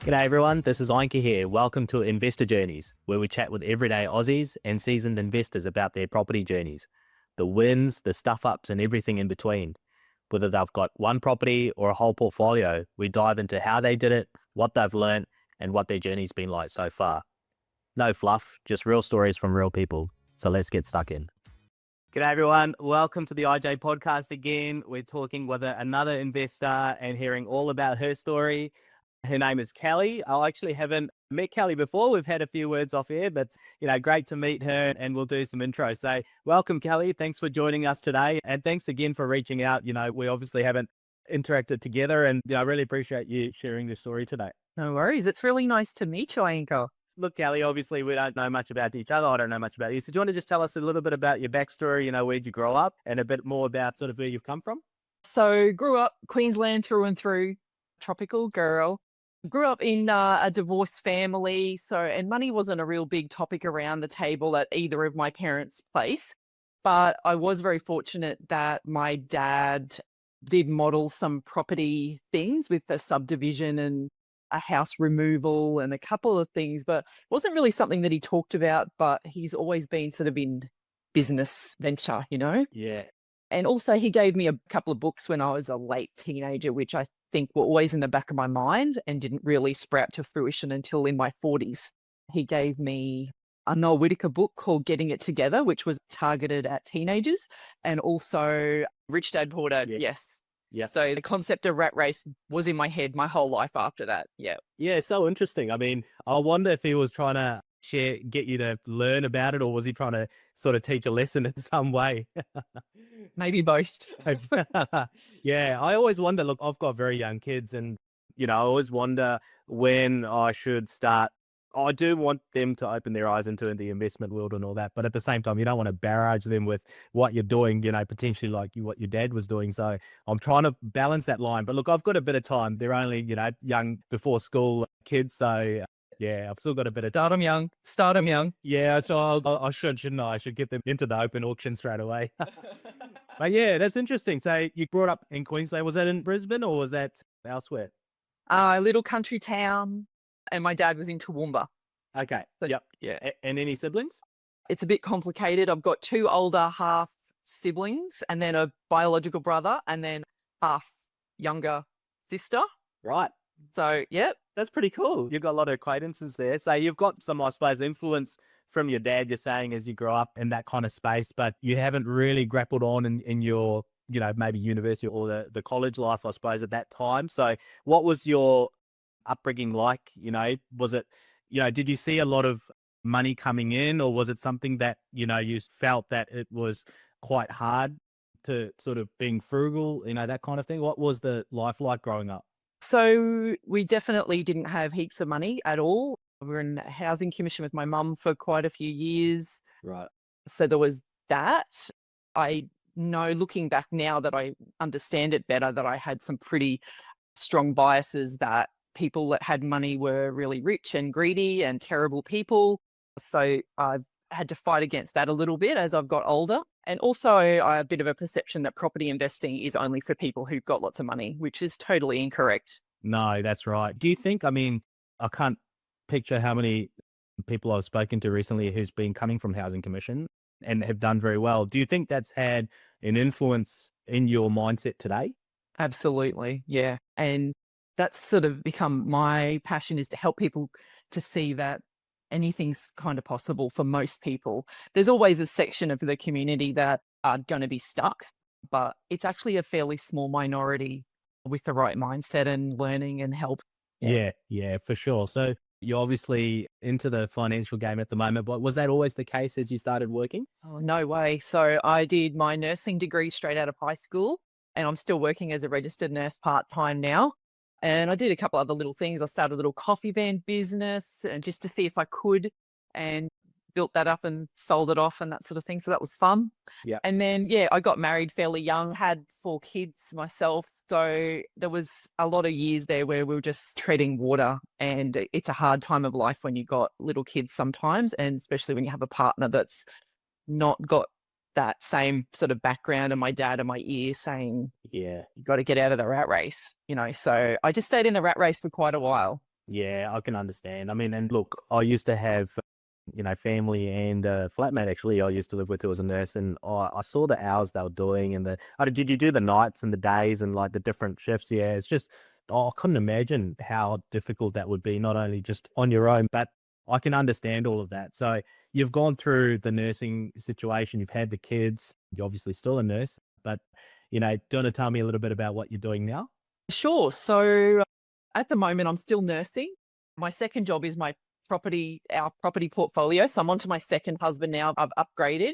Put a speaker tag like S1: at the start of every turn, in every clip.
S1: G'day everyone, this is Einke here. Welcome to Investor Journeys, where we chat with everyday Aussies and seasoned investors about their property journeys, the wins, the stuff-ups and everything in between. Whether they've got one property or a whole portfolio, we dive into how they did it, what they've learned and what their journey's been like so far. No fluff, just real stories from real people. So let's get stuck in. G'day everyone, welcome to the IJ podcast again. We're talking with another investor and hearing all about her story. Her name is Kelly. I actually haven't met Kelly before. We've had a few words off here, but great to meet her and we'll do some intros. So welcome, Kelly. Thanks for joining us today. And thanks again for reaching out. We obviously haven't interacted together and I really appreciate you sharing this story today.
S2: No worries. It's really nice to meet you, Ainka.
S1: Look, Kelly, obviously we don't know much about each other. I don't know much about you. So do you want to just tell us a little bit about your backstory, where'd you grow up and a bit more about sort of where you've come from?
S2: So grew up Queensland through and through, tropical girl. Grew up in a divorced family, and money wasn't a real big topic around the table at either of my parents' place. But I was very fortunate that my dad did model some property things with a subdivision and a house removal and a couple of things, but it wasn't really something that he talked about, but he's always been sort of in business venture,
S1: Yeah.
S2: And also he gave me a couple of books when I was a late teenager, which I think were always in the back of my mind and didn't really sprout to fruition until in my 40s. He gave me a Noel Whittaker book called Getting It Together, which was targeted at teenagers, and also Rich Dad Poor Dad.
S1: Yeah.
S2: Yes.
S1: Yeah.
S2: So the concept of rat race was in my head my whole life after that. Yeah.
S1: Yeah, so interesting. I mean, I wonder if he was trying to get you to learn about it, or was he trying to sort of teach a lesson in some way?
S2: Maybe both.
S1: Yeah, I always wonder, look, I've got very young kids and, I always wonder when I should start. I do want them to open their eyes into the investment world and all that, but at the same time, you don't want to barrage them with what you're doing, potentially like what your dad was doing. So I'm trying to balance that line. But look, I've got a bit of time. They're only, young before school kids. So yeah, I've still got a bit of
S2: Start them young. Start them young.
S1: Yeah, so I should, shouldn't I? I should get them into the open auction straight away. But yeah, that's interesting. So you grew up in Queensland. Was that in Brisbane or was that elsewhere?
S2: A little country town, and my dad was in Toowoomba.
S1: Okay.
S2: So,
S1: Yep.
S2: yeah.
S1: And any siblings?
S2: It's a bit complicated. I've got two older half siblings and then a biological brother and then half younger sister.
S1: Right.
S2: So, yep.
S1: That's pretty cool. You've got a lot of acquaintances there. So you've got some, I suppose, influence from your dad, you're saying, as you grow up in that kind of space, but you haven't really grappled on in your, maybe university or the college life, I suppose, at that time. So what was your upbringing like? Was it, did you see a lot of money coming in, or was it something that, you felt that it was quite hard to sort of being frugal, that kind of thing? What was the life like growing up?
S2: So we definitely didn't have heaps of money at all. We were in a housing commission with my mum for quite a few years.
S1: Right.
S2: So there was that. I know looking back now that I understand it better, that I had some pretty strong biases that people that had money were really rich and greedy and terrible people. So I've had to fight against that a little bit as I've got older. And also a bit of a perception that property investing is only for people who've got lots of money, which is totally incorrect.
S1: No, that's right. Do you think, I mean, I can't picture how many people I've spoken to recently who's been coming from housing commission and have done very well. Do you think that's had an influence in your mindset today?
S2: Absolutely. Yeah. And that's sort of become my passion, is to help people to see that anything's kind of possible for most people. There's always a section of the community that are going to be stuck, but it's actually a fairly small minority with the right mindset and learning and help.
S1: Yeah, for sure. So you're obviously into the financial game at the moment, but was that always the case as you started working?
S2: Oh, no way. So I did my nursing degree straight out of high school, and I'm still working as a registered nurse part-time now. And I did a couple other little things. I started a little coffee van business and just to see if I could, and built that up and sold it off and that sort of thing. So that was fun.
S1: Yeah.
S2: And then, I got married fairly young, had 4 kids myself. So there was a lot of years there where we were just treading water, and it's a hard time of life when you got little kids sometimes, and especially when you have a partner that's not got that same sort of background, and my dad in my ear saying,
S1: Yeah.
S2: you got to get out of the rat race, So I just stayed in the rat race for quite a while.
S1: Yeah, I can understand. I mean, and look, I used to have, family and flatmate actually. I used to live with who was a nurse, and I saw the hours they were doing, and did you do the nights and the days and like the different shifts? Yeah, it's just I couldn't imagine how difficult that would be, not only just on your own, but I can understand all of that. So you've gone through the nursing situation, you've had the kids, you're obviously still a nurse, but do you want to tell me a little bit about what you're doing now?
S2: Sure. So at the moment, I'm still nursing. My second job is our property portfolio. So I'm onto my second husband now. I've upgraded,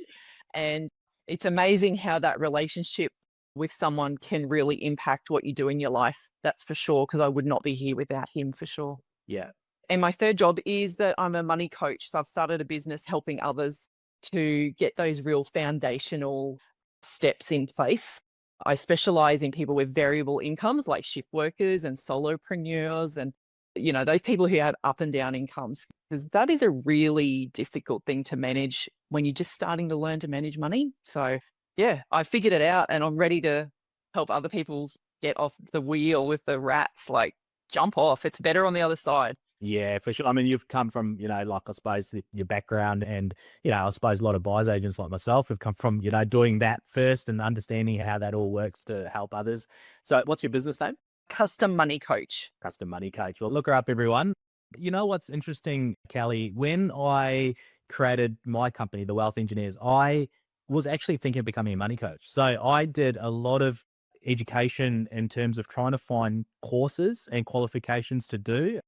S2: and it's amazing how that relationship with someone can really impact what you do in your life. That's for sure, because I would not be here without him for sure.
S1: Yeah.
S2: And my third job is that I'm a money coach. So I've started a business helping others to get those real foundational steps in place. I specialize in people with variable incomes like shift workers and solopreneurs and those people who have up and down incomes, because that is a really difficult thing to manage when you're just starting to learn to manage money. So yeah, I figured it out and I'm ready to help other people get off the wheel with the rats, like jump off. It's better on the other side.
S1: Yeah, for sure. I mean, you've come from, like I suppose your background and, I suppose a lot of buyers agents like myself have come from, doing that first and understanding how that all works to help others. So what's your business name?
S2: Custom money coach.
S1: Custom Money Coach. Well, look her up, everyone. You know what's interesting, Kelly? When I created my company, the Wealth Engineers, I was actually thinking of becoming a money coach. So I did a lot of education in terms of trying to find courses and qualifications to do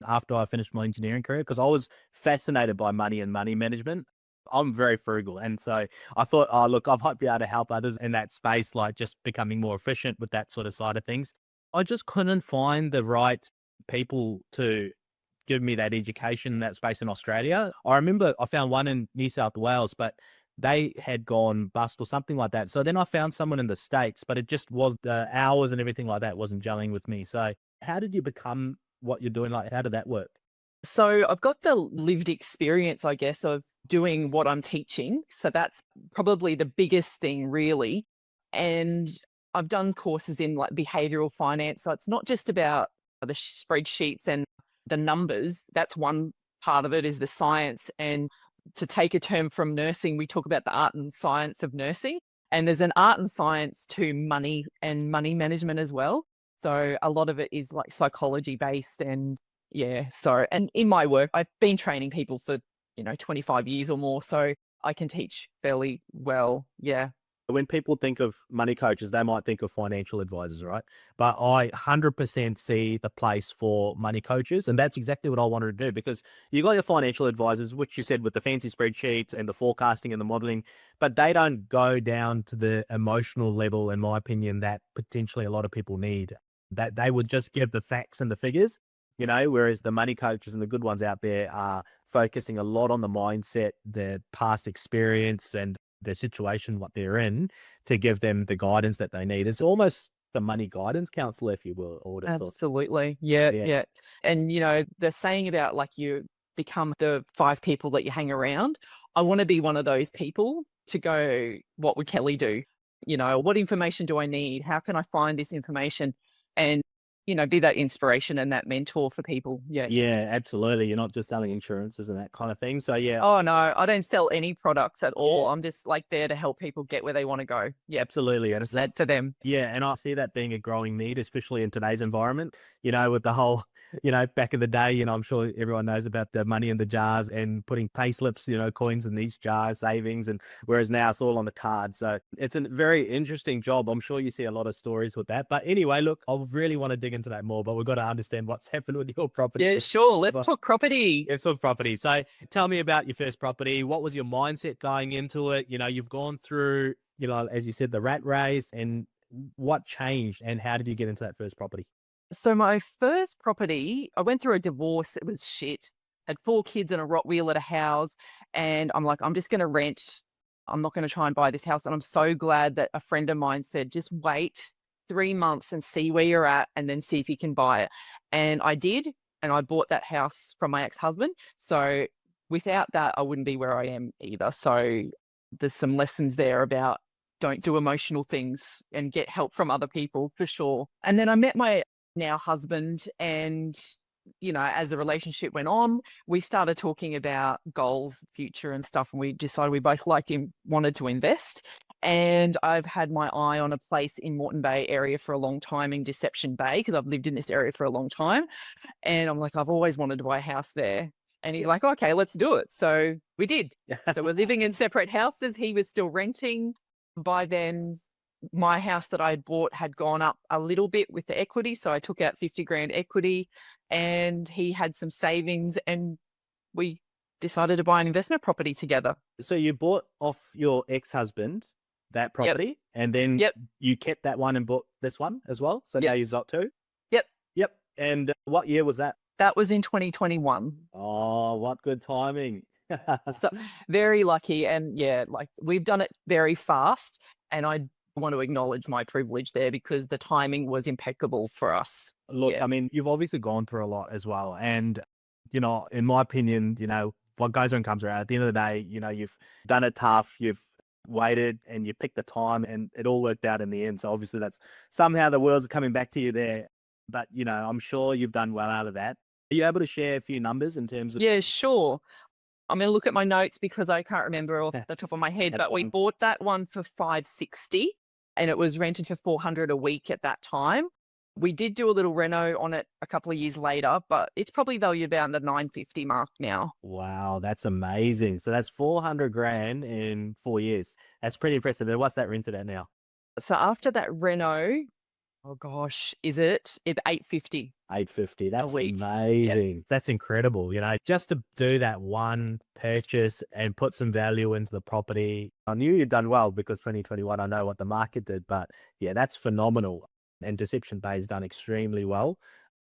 S1: after I finished my engineering career because I was fascinated by money and money management. I'm very frugal. And so I thought, oh, look, I might be able to help others in that space, like just becoming more efficient with that sort of side of things. I just couldn't find the right people to give me that education in that space in Australia. I remember I found one in New South Wales, but they had gone bust or something like that. So then I found someone in the States, but it just was the hours and everything like that wasn't gelling with me. So how did you become what you're doing? Like, how did that work?
S2: So I've got the lived experience, I guess, of doing what I'm teaching. So that's probably the biggest thing, really. And I've done courses in like behavioral finance. So it's not just about the spreadsheets and the numbers. That's one part of it, is the science. And to take a term from nursing, we talk about the art and science of nursing. And there's an art and science to money and money management as well. So a lot of it is like psychology based and yeah, so and in my work, I've been training people for, 25 years or more, so I can teach fairly well. Yeah.
S1: When people think of money coaches, they might think of financial advisors, right? But I 100% see the place for money coaches. And that's exactly what I wanted to do because you got your financial advisors, which you said with the fancy spreadsheets and the forecasting and the modeling, but they don't go down to the emotional level, in my opinion, that potentially a lot of people need. That they would just give the facts and the figures, whereas the money coaches and the good ones out there are focusing a lot on the mindset, their past experience, and their situation, what they're in, to give them the guidance that they need. It's almost the money guidance counselor, if you will, I would have thought.
S2: Absolutely. Yeah,
S1: Yeah.
S2: yeah. And, the saying about like you become the 5 people that you hang around, I wanna be one of those people to go, "What would Kelly do?" "What information do I need? How can I find this information?" And, be that inspiration and that mentor for people. Yeah.
S1: Yeah, absolutely. You're not just selling insurances and that kind of thing. So yeah,
S2: Oh, no, I don't sell any products at all.
S1: yeah,
S2: I'm just, like, there to help people get where they wanna go. Yep,
S1: absolutely. And it's that.
S2: led to them.
S1: Yeah, and I see that being a growing need, especially in today's environment. With the whole, back in the day, I'm sure everyone knows about the money in the jars and putting pay slips, coins in these jars, savings, and whereas now it's all on the card. So it's a very interesting job. I'm sure you see a lot of stories with that. But anyway, look, I really want to dig into that more, but we've got to understand what's happened with your property.
S2: Yeah, sure, let's
S1: But
S2: talk property.
S1: it's on property. So tell me about your first property. What was your mindset going into it? You've gone through, as you said, the rat race, and what changed and how did you get into that first property?
S2: So my first property, I went through a divorce. It was shit. Had 4 kids and a Rottweiler to house, and I'm like, "I'm just gonna rent. I'm not gonna try and buy this house." And I'm so glad that a friend of mine said, "Just wait 3 months and see where you're at, and then see if you can buy it." And I did, and I bought that house from my ex-husband. So without that, I wouldn't be where I am either. So there's some lessons there about don't do emotional things and get help from other people for sure. And then I met my now husband, and as the relationship went on, we started talking about goals, future and stuff, and we decided we both wanted to invest. And I've had my eye on a place in Moreton Bay area for a long time, in Deception Bay, because I've lived in this area for a long time. And I'm like, I've always wanted to buy a house there. And he's like, okay, let's do it. So we did. So we're living in separate houses. He was still renting. By then, my house that I had bought had gone up a little bit with the equity. So I took out 50 grand equity, and he had some savings, and we decided to buy an investment property together.
S1: So you bought off your ex-husband that
S2: Yep.
S1: property, and then
S2: Yep.
S1: you kept that one and bought this one as well. So now
S2: Yep.
S1: you've got two.
S2: Yep.
S1: Yep. And what year was that?
S2: That was in 2021.
S1: Oh, what good timing.
S2: So very lucky. And yeah, like we've done it very fast. And I want to acknowledge my privilege there, because the timing was impeccable for us.
S1: Look,
S2: Yeah.
S1: I mean, you've obviously gone through a lot as well. And, in my opinion, what goes on comes around. At the end of the day, you've done it tough, you've waited and you picked the time, and it all worked out in the end. So obviously that's somehow the world's coming back to you there. But, I'm sure you've done well out of that. Are you able to share a few numbers in terms of?
S2: Yeah, sure. I'm going to look at my notes because I can't remember off the top of my head,
S1: That's
S2: but we
S1: fine.
S2: bought that one for 560, and it was rented for 400 a week at that time. We did do a little reno on it a couple of years later, but it's probably valued about the 950 mark now.
S1: Wow, that's amazing. So that's 400 grand in 4 years. That's pretty impressive. And what's that rented at now?
S2: So after that reno, oh gosh, it's 850
S1: 850.
S2: a
S1: That's
S2: week. Yep.
S1: amazing. That's incredible. Just to do that one purchase and put some value into the property. I knew you'd done well because 2021, I know what the market did, but yeah, that's phenomenal. And Deception Bay's done extremely well.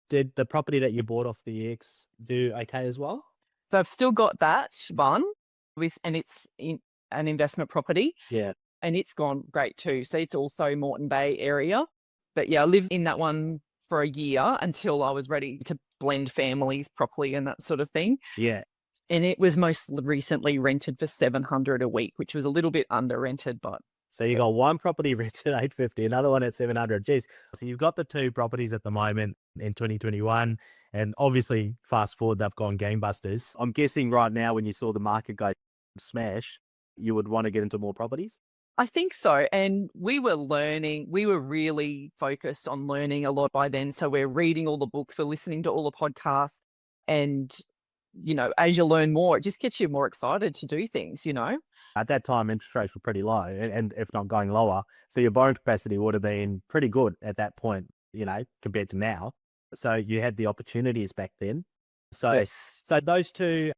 S1: Did the property that you bought off the ex do okay as well?
S2: So I've still got that one and it's in an investment property,
S1: Yeah.
S2: and it's gone great too. So it's also Moreton Bay area. But yeah, I lived in that one for a year until I was ready to blend families properly and that sort of thing.
S1: Yeah.
S2: And it was most recently rented for 700 a week, which was a little bit under rented, but
S1: So you got one property rented at 850, another one at 700. Geez. So you've got the two properties at the moment in 2021. And obviously, fast forward, they've gone gangbusters. I'm guessing right now, when you saw the market go smash, you would want to get into more properties?
S2: I think so. And we were really focused on learning a lot by then. So we're reading all the books, we're listening to all the podcasts. And, as you learn more, it just gets you more excited to do things.
S1: At that time, interest rates were pretty low, and if not going lower. So your borrowing capacity would have been pretty good at that point, compared to now. So you had the opportunities back then. So,
S2: Yes.
S1: so those two,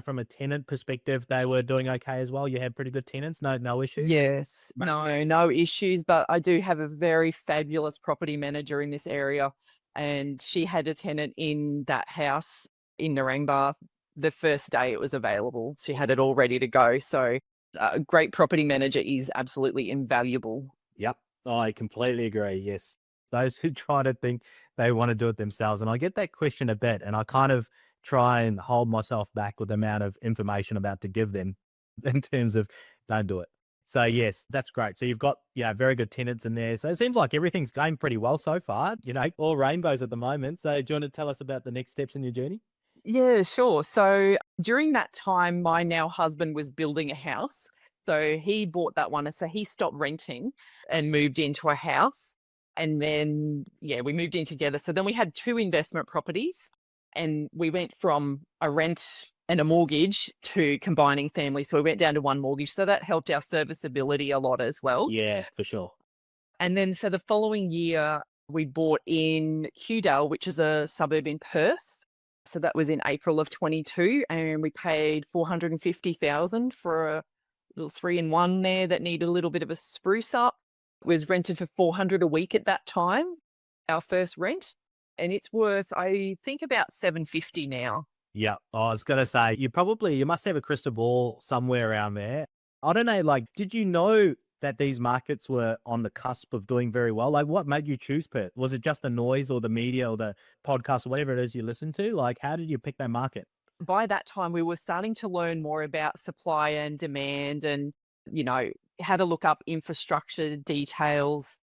S1: from a tenant perspective, they were doing okay as well. You had pretty good tenants, no issues.
S2: Yes. No issues. But I do have a very fabulous property manager in this area. And she had a tenant in that house in Narangba the first day it was available. She had it all ready to go. So a great property manager is absolutely invaluable.
S1: Yep, I completely agree. Yes, those who try to think they want to do it themselves, and I get that question a bit, and I kind of try and hold myself back with the amount of information about to give them in terms of don't do it. So yes, that's great. So you've got very good tenants in there. So it seems like everything's going pretty well so far. All rainbows at the moment. So do you want to tell us about the next steps in your journey?
S2: Yeah, sure. So during that time, my now husband was building a house. So he bought that one. And so he stopped renting and moved into a house. And then, we moved in together. So then we had two investment properties, and we went from a rent and a mortgage to combining families. So we went down to one mortgage. So that helped our serviceability a lot as well.
S1: Yeah, for sure.
S2: And then, so the following year, we bought in Hewdale, which is a suburb in Perth. So that was in April of 22, and we paid 450,000 for a little 3-in-1 there that needed a little bit of a spruce up. It was rented for 400 a week at that time, our first rent, and it's worth, I think, about 750 now.
S1: Yeah, I was gonna say you must have a crystal ball somewhere around there. I don't know, did you know that these markets were on the cusp of doing very well? Like, what made you choose Perth? Was it just the noise or the media or the podcast or whatever it is you listen to? Like, how did you pick that market?
S2: By that time, we were starting to learn more about supply and demand, and, how to look up infrastructure details,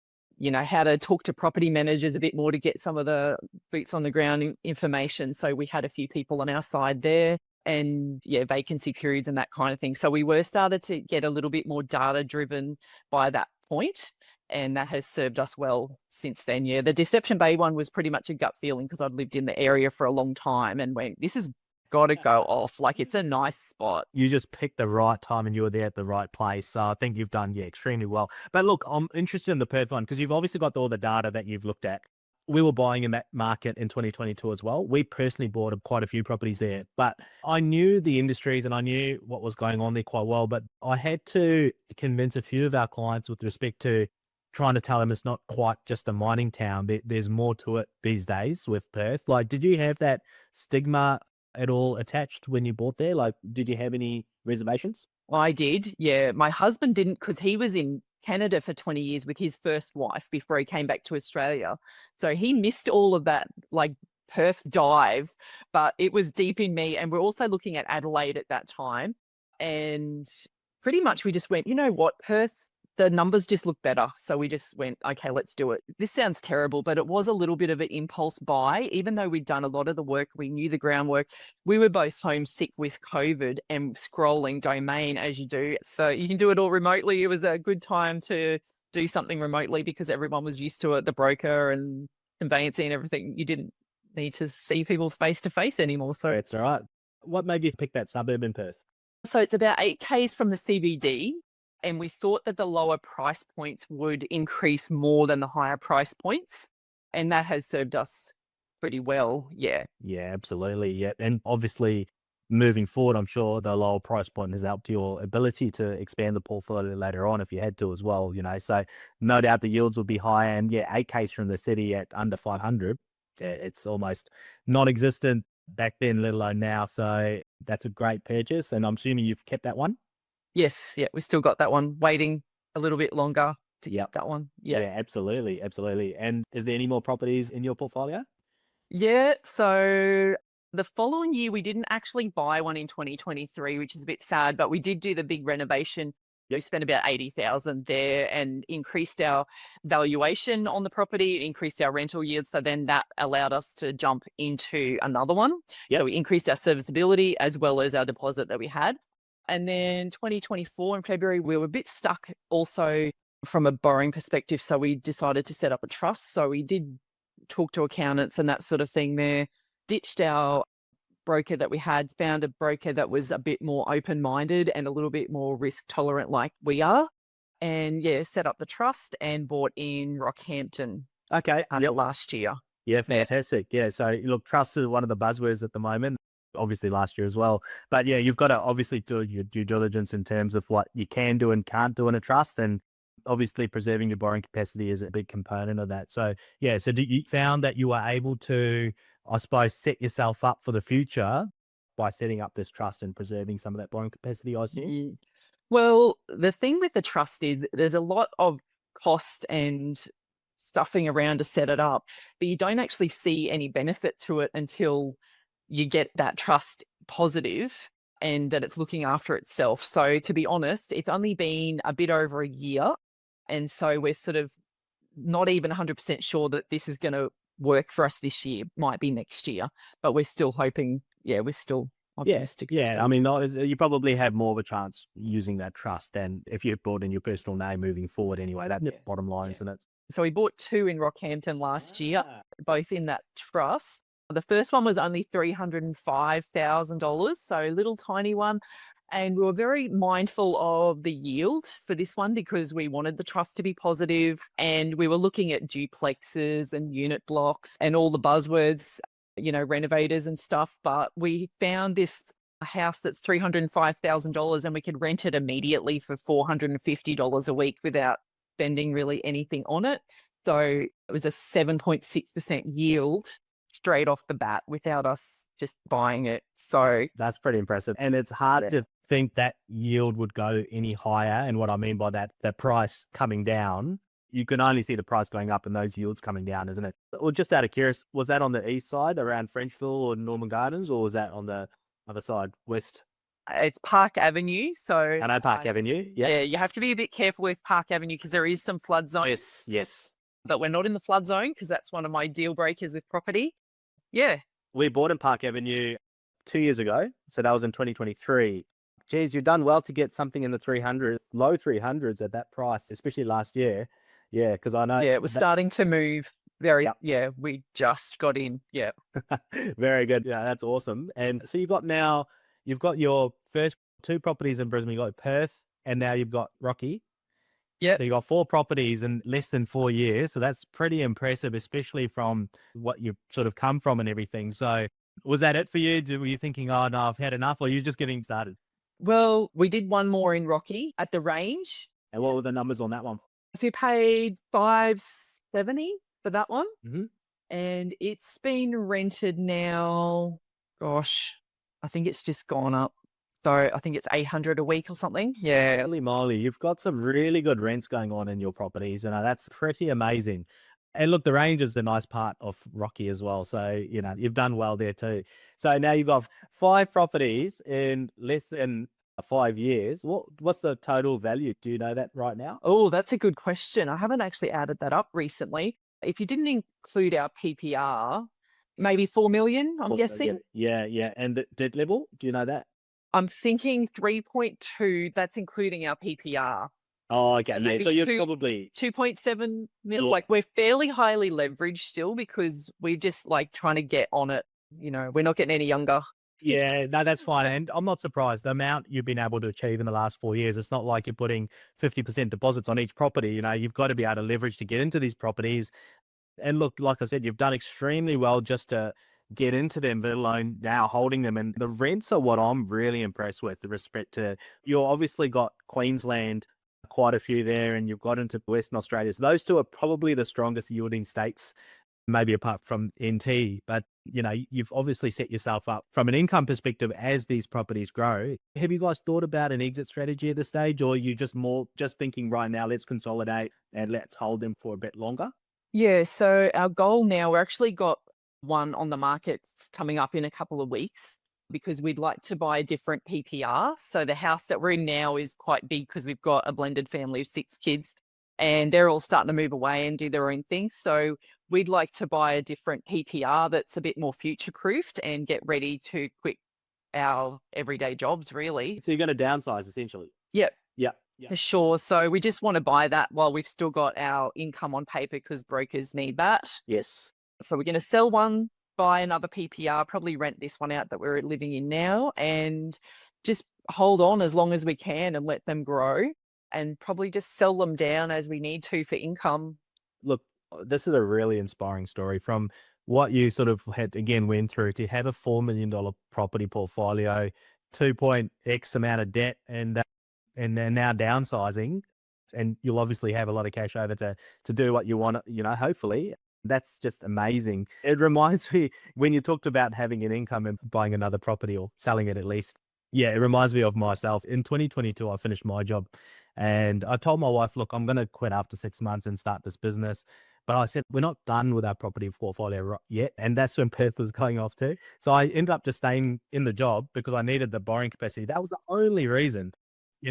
S2: how to talk to property managers a bit more to get some of the boots on the ground information. So we had a few people on our side there, and vacancy periods and that kind of thing. So we were started to get a little bit more data driven by that point, and that has served us well since then. Yeah, the Deception Bay one was pretty much a gut feeling because I'd lived in the area for a long time and went, this has got to go off. Like, it's a nice spot.
S1: You just picked the right time and you were there at the right place. So I think you've done, extremely well. But look, I'm interested in the Perth one because you've obviously got all the data that you've looked at. We were buying in that market in 2022 as well. We personally bought quite a few properties there, but I knew the industries and I knew what was going on there quite well. But I had to convince a few of our clients with respect to trying to tell them it's not quite just a mining town. There's more to it these days with Perth. Like, did you have that stigma at all attached when you bought there? Like, did you have any reservations?
S2: I did. Yeah. My husband didn't, because he was in Canada for 20 years with his first wife before he came back to Australia. So he missed all of that, like, Perth dive, but it was deep in me. And we're also looking at Adelaide at that time. And pretty much we just went, you know what, Perth, the numbers just look better. So we just went, okay, let's do it. This sounds terrible, but it was a little bit of an impulse buy. Even though we'd done a lot of the work, we knew the groundwork. We were both homesick with COVID and scrolling Domain as you do. So you can do it all remotely. It was a good time to do something remotely because everyone was used to it, the broker and conveyancing and everything. You didn't need to see people face to face anymore. So
S1: That's all right. What made you pick that suburb in Perth?
S2: it's about 8Ks from the CBD. And we thought that the lower price points would increase more than the higher price points. And that has served us pretty well. Yeah.
S1: Yeah, absolutely. Yeah. And obviously, moving forward, I'm sure the lower price point has helped your ability to expand the portfolio later on if you had to as well, So no doubt the yields will be high. And 8Ks from the city at under 500, it's almost non existent back then, let alone now. So that's a great purchase. And I'm assuming you've kept that one.
S2: Yes. Yeah. We still got that one waiting a little bit longer to get
S1: Yep.
S2: that one.
S1: Yeah,
S2: Yeah.
S1: absolutely. Absolutely. And is there any more properties in your portfolio?
S2: Yeah. So the following year, we didn't actually buy one in 2023, which is a bit sad, but we did do the big renovation. We spent about 80,000 there and increased our valuation on the property, increased our rental yield. So then that allowed us to jump into another one.
S1: Yep.
S2: So we increased our serviceability as well as our deposit that we had. And then 2024 in February, we were a bit stuck also from a borrowing perspective. So we decided to set up a trust. So we did talk to accountants and that sort of thing there, ditched our broker that we had, found a broker that was a bit more open-minded and a little bit more risk tolerant like we are. And set up the trust and bought in Rockhampton
S1: Okay.
S2: last year.
S1: Yeah, fantastic. Yeah. So look, trust is one of the buzzwords at the moment, obviously last year as well. But you've got to obviously do your due diligence in terms of what you can do and can't do in a trust. And obviously preserving your borrowing capacity is a big component of that. So so you found that you were able to, I suppose, set yourself up for the future by setting up this trust and preserving some of that borrowing capacity, I assume?
S2: Yeah. Well, the thing with the trust is there's a lot of cost and stuffing around to set it up, but you don't actually see any benefit to it until you get that trust positive and that it's looking after itself. So to be honest, it's only been a bit over a year. And so we're sort of not even 100% sure that this is going to work for us this year. Might be next year, but we're still hoping. Yeah, we're still optimistic.
S1: Yeah. I mean, you probably have more of a chance using that trust than if you brought in your personal name moving forward anyway. That's the bottom line, isn't it?
S2: So we bought two in Rockhampton last year,
S1: Ah.
S2: both in that trust. The first one was only $305,000, so a little tiny one. And we were very mindful of the yield for this one because we wanted the trust to be positive, and we were looking at duplexes and unit blocks and all the buzzwords, renovators and stuff. But we found this house that's $305,000 and we could rent it immediately for $450 a week without spending really anything on it. So it was a 7.6% yield straight off the bat without us just buying it. So
S1: That's pretty impressive. And it's hard to think that yield would go any higher. And what I mean by that, the price coming down, you can only see the price going up and those yields coming down, isn't it? Well, just out of curiosity, was that on the east side around Frenchville or Norman Gardens, or was that on the other side, west?
S2: it's Park Avenue. So
S1: I know Park Avenue. Yeah.
S2: you have to be a bit careful with Park Avenue because there is some flood zones.
S1: Yes.
S2: but we're not in the flood zone because that's one of my deal breakers with property. Yeah.
S1: We bought in Park Avenue 2 years ago. So that was in 2023. Geez, you've done well to get something in the 300, low 300s at that price, especially last year. Yeah, because I know
S2: Yeah, it was
S1: that.
S2: starting to move very,
S1: Yep.
S2: yeah, we just got in. Yeah.
S1: Very good. Yeah, that's awesome. And so you've got your first two properties in Brisbane. You got Perth, and now you've got Rocky.
S2: Yeah.
S1: So you got 4 properties in less than 4 years. So that's pretty impressive, especially from what you've sort of come from and everything. So was that it for you? Were you thinking, oh no, I've had enough, or you just getting started?
S2: Well, we did one more in Rocky at the range.
S1: And what were the numbers on that one?
S2: So we paid 570 for that one.
S1: Mm-hmm.
S2: And it's been rented now. Gosh, I think it's just gone up. So I think it's 800 a week or something. Yeah.
S1: Holy moly, you've got some really good rents going on in your properties, and that's pretty amazing. And look, the range is a nice part of Rocky as well. So, you've done well there too. So now you've got 5 properties in less than 5 years. What's the total value? Do you know that right now?
S2: Oh, that's a good question. I haven't actually added that up recently. If you didn't include our PPR, maybe 4 million, I'm
S1: 4 million.
S2: guessing.
S1: Yeah, yeah. And the debt level, do you know that?
S2: I'm thinking 3.2, that's including our PPR.
S1: Oh, okay.
S2: And
S1: Yeah.
S2: maybe
S1: So you're
S2: 2
S1: probably
S2: 2.7 mil.
S1: Yeah.
S2: Like we're fairly highly leveraged still because we're just like trying to get on it. We're not getting any younger.
S1: Yeah, no, that's fine. And I'm not surprised. The amount you've been able to achieve in the last 4 years, it's not like you're putting 50% deposits on each property. You've got to be able to leverage to get into these properties. And look, like I said, you've done extremely well just to get into them, let alone now holding them. And the rents are what I'm really impressed with respect to, you've obviously got Queensland, quite a few there, and you've got into Western Australia. So those two are probably the strongest yielding states, maybe apart from NT, but you've obviously set yourself up from an income perspective as these properties grow. Have you guys thought about an exit strategy at this stage, or are you just thinking right now, let's consolidate and let's hold them for a bit longer?
S2: Yeah, so our goal now, we're actually got one on the market coming up in a couple of weeks because we'd like to buy a different PPR. So the house that we're in now is quite big because we've got a blended family of 6 kids and they're all starting to move away and do their own things. So we'd like to buy a different PPR that's a bit more future-proofed and get ready to quit our everyday jobs, really.
S1: So you're going to downsize essentially.
S2: Yep.
S1: Yeah.
S2: For sure. So we just want to buy that while we've still got our income on paper because brokers need that.
S1: Yes.
S2: So we're going to sell one, buy another PPR, probably rent this one out that we're living in now, and just hold on as long as we can and let them grow and probably just sell them down as we need to for income.
S1: Look, this is a really inspiring story from what you sort of went through to have a $4 million property portfolio, 2 X amount of debt, and then now downsizing, and you'll obviously have a lot of cash over to do what you want, hopefully. That's just amazing. It reminds me when you talked about having an income and buying another property or selling it at least. Yeah, it reminds me of myself. In 2022, I finished my job and I told my wife, look, I'm going to quit after 6 months and start this business. But I said, we're not done with our property portfolio yet. And that's when Perth was going off too. So I ended up just staying in the job because I needed the borrowing capacity. That was the only reason.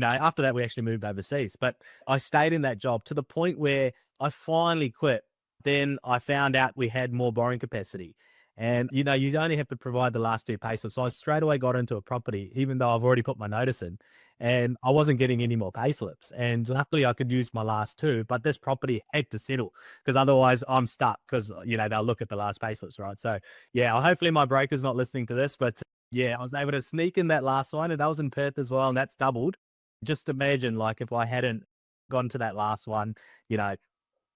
S1: After that, we actually moved overseas. But I stayed in that job to the point where I finally quit. Then I found out we had more borrowing capacity. And, you only have to provide the last 2 payslips. So I straight away got into a property, even though I've already put my notice in. And I wasn't getting any more payslips. And luckily I could use my last 2, but this property had to settle because otherwise I'm stuck because, they'll look at the last payslips, right? So, yeah, hopefully my broker's not listening to this. But, yeah, I was able to sneak in that last one, and that was in Perth as well, and that's doubled. Just imagine, like, if I hadn't gone to that last one,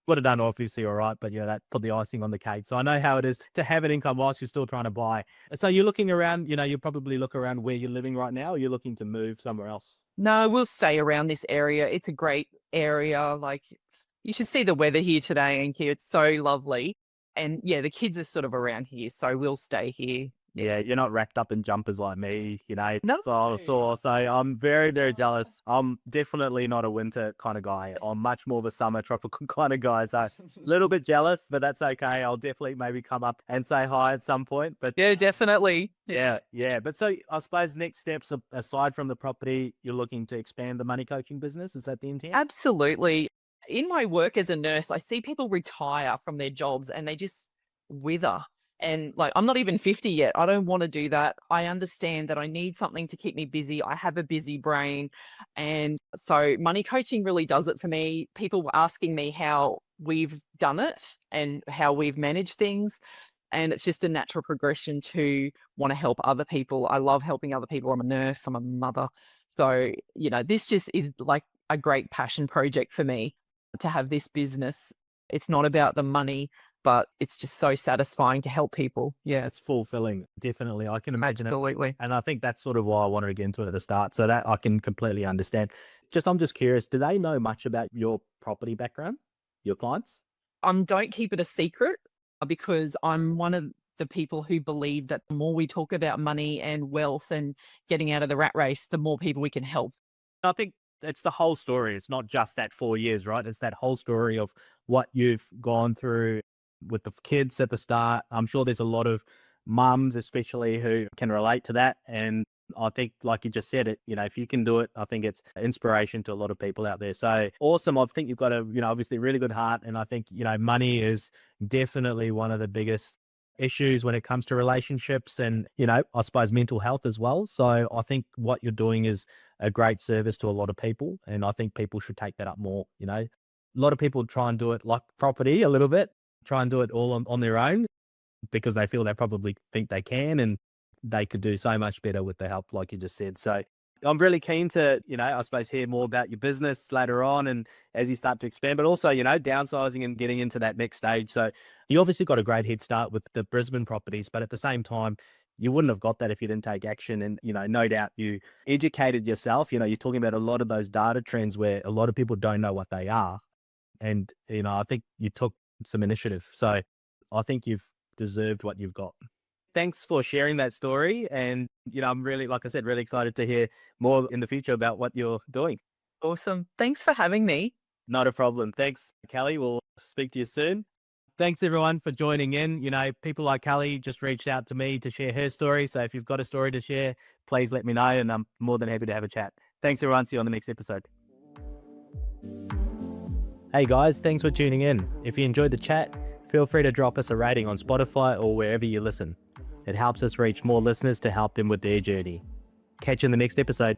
S1: would have done obviously all right, but that put the icing on the cake. So I know how it is to have an income whilst you're still trying to buy. So you're looking around, you probably look around where you're living right now, or you're looking to move somewhere else?
S2: No, we'll stay around this area. It's a great area. Like you should see the weather here today, Anki. It's so lovely. And yeah, the kids are sort of around here, so we'll stay here.
S1: Yeah, you're not wrapped up in jumpers like me,
S2: No.
S1: So I'm very, very jealous. I'm definitely not a winter kind of guy. I'm much more of a summer tropical kind of guy. So a little bit jealous, but that's okay. I'll definitely maybe come up and say hi at some point. But
S2: Yeah, definitely.
S1: yeah. But so I suppose next steps, aside from the property, you're looking to expand the money coaching business. Is that the intent?
S2: Absolutely. In my work as a nurse, I see people retire from their jobs and they just wither. And like, I'm not even 50 yet. I don't want to do that. I understand that I need something to keep me busy. I have a busy brain. And so money coaching really does it for me. People were asking me how we've done it and how we've managed things. And it's just a natural progression to want to help other people. I love helping other people. I'm a nurse, I'm a mother. So, this just is like a great passion project for me to have this business. It's not about the money, but it's just so satisfying to help people. Yeah,
S1: It's fulfilling. Definitely. I can imagine it.
S2: absolutely.
S1: And I think that's sort of why I wanted to get into it at the start. So that I can completely understand. I'm just curious, do they know much about your property background, your clients?
S2: Don't keep it a secret because I'm one of the people who believe that the more we talk about money and wealth and getting out of the rat race, the more people we can help.
S1: I think it's the whole story. It's not just that 4 years, right? It's that whole story of what you've gone through with the kids at the start. I'm sure there's a lot of mums, especially, who can relate to that. And I think, like you just said, if you can do it, I think it's inspiration to a lot of people out there. So awesome. I think you've got a, obviously really good heart. And I think, money is definitely one of the biggest issues when it comes to relationships and, I suppose mental health as well. So I think what you're doing is a great service to a lot of people. And I think people should take that up more. A lot of people try and do it like property a little bit, try and do it all on their own because they feel they probably think they can and they could do so much better with the help, like you just said. So I'm really keen to, I suppose, hear more about your business later on and as you start to expand, but also, downsizing and getting into that next stage. So you obviously got a great head start with the Brisbane properties, but at the same time, you wouldn't have got that if you didn't take action. And, no doubt you educated yourself. You're talking about a lot of those data trends where a lot of people don't know what they are. And, I think you took some initiative. So I think you've deserved what you've got. Thanks for sharing that story. And, I'm really, like I said, really excited to hear more in the future about what you're doing.
S2: Awesome. Thanks for having me.
S1: Not a problem. Thanks, Kelly. We'll speak to you soon. Thanks, everyone, for joining in. People like Kelly just reached out to me to share her story. So if you've got a story to share, please let me know. And I'm more than happy to have a chat. Thanks, everyone. See you on the next episode. Hey, guys. Thanks for tuning in. If you enjoyed the chat, feel free to drop us a rating on Spotify or wherever you listen. It helps us reach more listeners to help them with their journey. Catch you in the next episode.